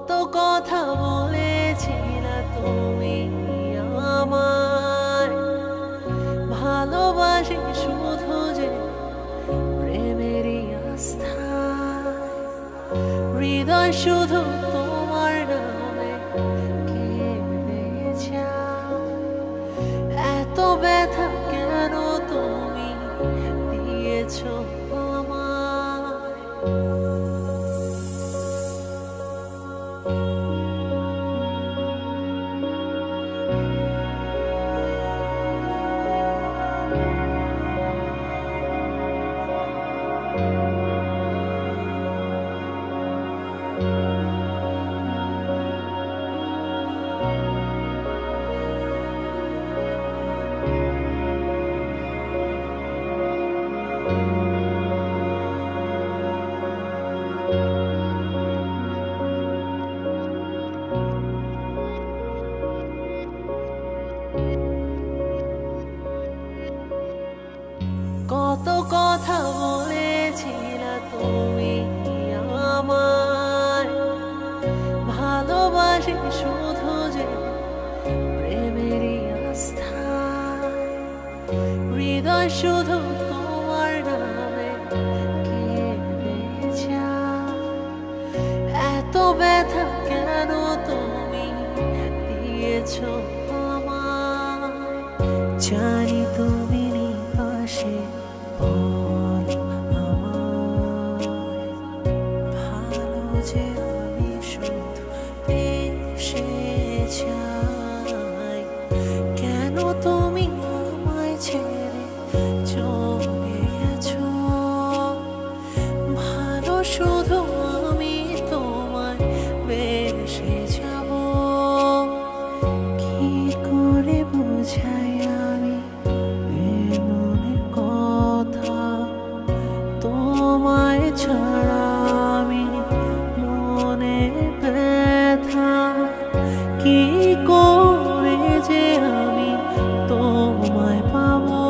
কত কথা বলেছিলে তুমি আমায়, ভালোবাসি শুধু যে প্রেমেরই আস্থা, হৃদয় শুধু তোমার নামে কেঁদে যায়। এত ব্যথা কেন তুমি দিয়েছো আমায়? কত কথা বলেছিলে তুমি আমায়, ভালোবাসি শুধু যে প্রেমেরই আস্থা, হৃদয় শুধু তোমার নামে কেঁদে যায়। এত ব্যথা কেন তুমি দিয়েছো আমায়? জানি তুমি পাশে বলো আমায়, ভালো যে আমি শুধু বেশি চাই। কেন তুমি আমায় ছেড়ে চলে গেছো? ভালো শুধু আমি তোমায় বেশি যাব। কি করে বুঝাই আমি মনের কথা, তোমায় ছাড়া আমি মনে ব্যথা। কি করে যে আমি তোমায় পাবো?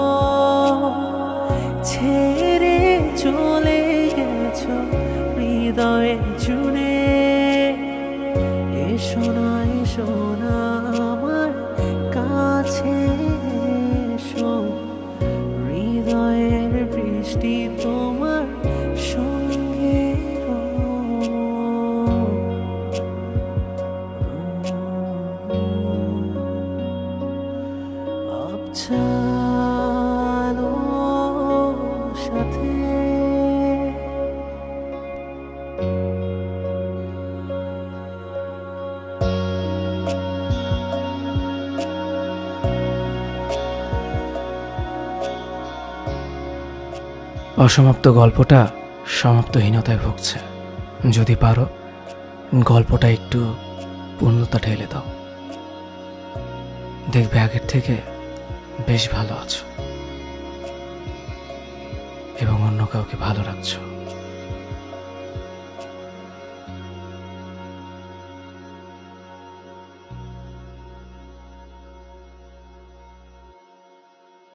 ছেড়ে চলে গেছো হৃদয়ে জুড়ে। এসো না এসো না আমার কাছে এসো, হৃদয়ের বৃষ্টি তোমার সঙ্গে চলো সাথে। অসমাপ্ত গল্পটা সমাপ্তহীনতায় ভুগছে। যদি পারো গল্পটা একটু পূর্ণতা ঢেলে দাও, দেখবে আগের থেকে বেশ ভালো আছো এবং অন্য কাউকে ভালো রাখছো।